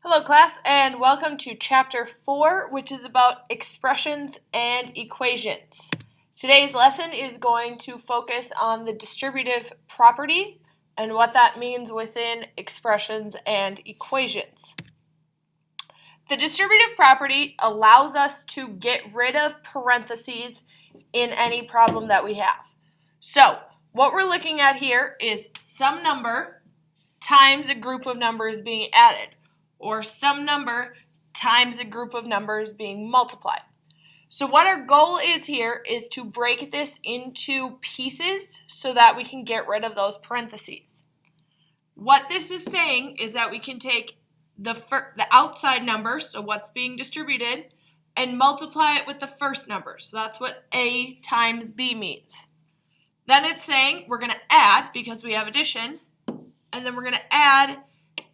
Hello class, and welcome to chapter 4, which is about expressions and equations. Today's lesson is going to focus on the distributive property and what that means within expressions and equations. The distributive property allows us to get rid of parentheses in any problem that we have. So, what we're looking at here is some number times a group of numbers being added, or some number times a group of numbers being multiplied. So what our goal is here is to break this into pieces so that we can get rid of those parentheses. What this is saying is that we can take the outside number, so what's being distributed, and multiply it with the first number. So that's what A times B means. Then it's saying we're going to add, because we have addition, and then we're going to add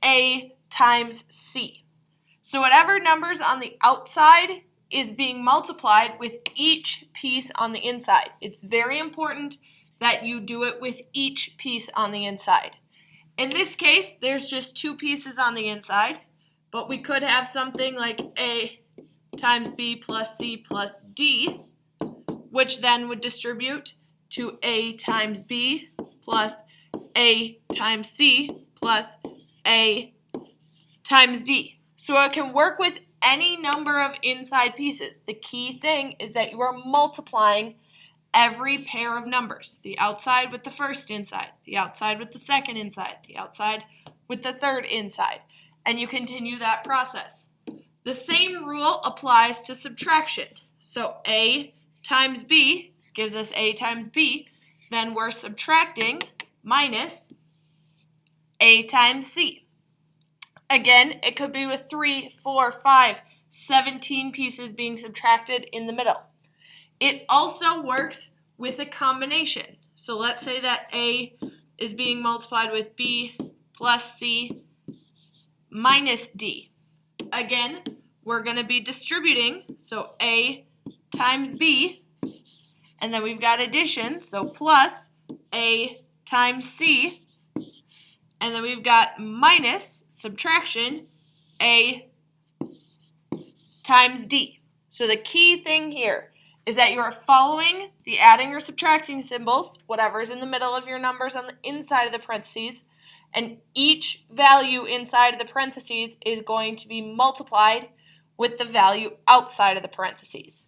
A times C. So whatever number's on the outside is being multiplied with each piece on the inside. It's very important that you do it with each piece on the inside. In this case, there's just two pieces on the inside, but we could have something like A times B plus C plus D, which then would distribute to A times B plus A times C plus A times D. So it can work with any number of inside pieces. The key thing is that you are multiplying every pair of numbers. The outside with the first inside, the outside with the second inside, the outside with the third inside. And you continue that process. The same rule applies to subtraction. So A times B gives us A times B. Then we're subtracting minus A times C. Again, it could be with 3, 4, 5, 17 pieces being subtracted in the middle. It also works with a combination. So let's say that A is being multiplied with B plus C minus D. Again, we're going to be distributing, so A times B, and then we've got addition, so plus A times C, and then we've got minus subtraction, A times D. So the key thing here is that you are following the adding or subtracting symbols, whatever's in the middle of your numbers on the inside of the parentheses, and each value inside of the parentheses is going to be multiplied with the value outside of the parentheses.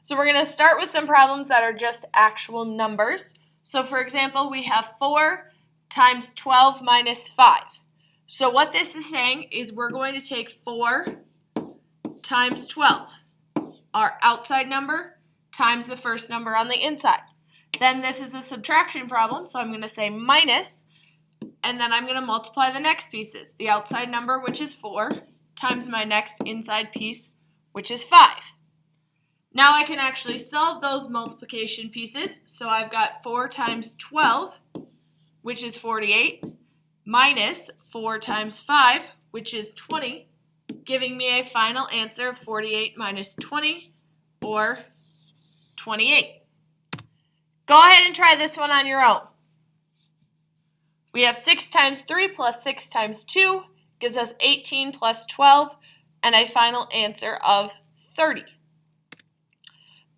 So we're going to start with some problems that are just actual numbers. So for example, we have 4 times 12 minus 5. So what this is saying is we're going to take 4 times 12, our outside number, times the first number on the inside. Then this is a subtraction problem, so I'm going to say minus, and then I'm going to multiply the next pieces. The outside number, which is 4, times my next inside piece, which is 5. Now I can actually solve those multiplication pieces. So I've got 4 times 12, which is 48, minus 4 times 5, which is 20, giving me a final answer of 48 minus 20, or 28. Go ahead and try this one on your own. We have 6 times 3 plus 6 times 2 gives us 18 plus 12, and a final answer of 30.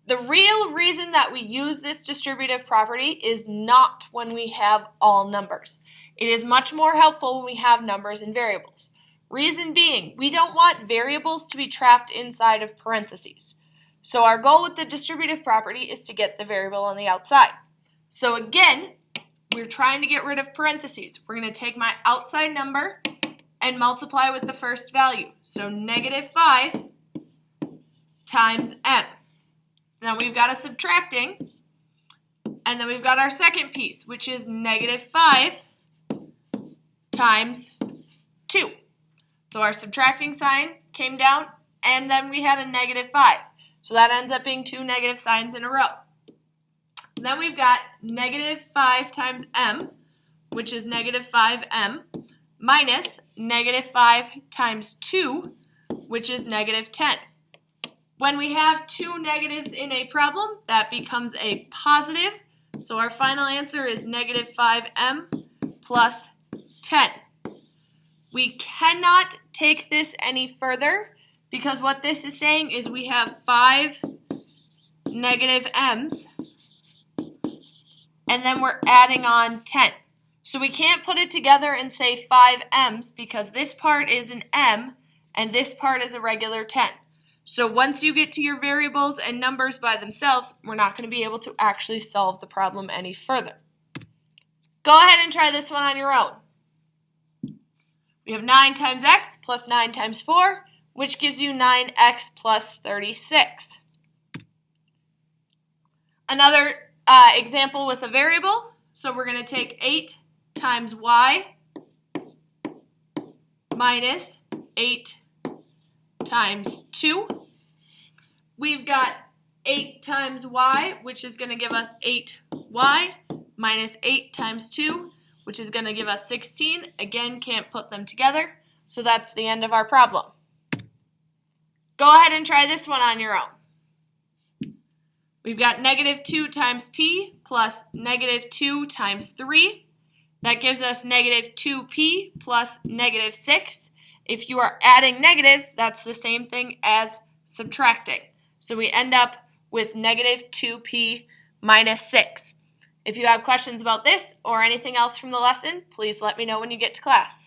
The real reason that we use this distributive property is not when we have all numbers. It is much more helpful when we have numbers and variables. Reason being, we don't want variables to be trapped inside of parentheses. So our goal with the distributive property is to get the variable on the outside. So again, we're trying to get rid of parentheses. We're going to take my outside number and multiply with the first value. So negative 5 times m. Now we've got a subtracting, and then we've got our second piece, which is negative 5 times 2. So our subtracting sign came down, and then we had a negative 5. So that ends up being two negative signs in a row. Then we've got negative 5 times m, which is negative 5m, minus negative 5 times 2, which is negative 10. When we have two negatives in a problem, that becomes a positive. So our final answer is negative 5m plus 10. We cannot take this any further because what this is saying is we have 5 negative m's and then we're adding on 10. So we can't put it together and say 5m's because this part is an m and this part is a regular 10. So once you get to your variables and numbers by themselves, we're not going to be able to actually solve the problem any further. Go ahead and try this one on your own. We have 9 times x plus 9 times 4, which gives you 9x plus 36. Another example with a variable. So we're going to take 8 times y minus 8 times 2. We've got 8 times y, which is going to give us 8y, minus 8 times 2, which is going to give us 16. Again, can't put them together, so that's the end of our problem. Go ahead and try this one on your own. We've got negative 2 times p plus negative 2 times 3. That gives us negative 2p plus negative 6. If you are adding negatives, that's the same thing as subtracting. So we end up with negative 2p minus 6. If you have questions about this or anything else from the lesson, please let me know when you get to class.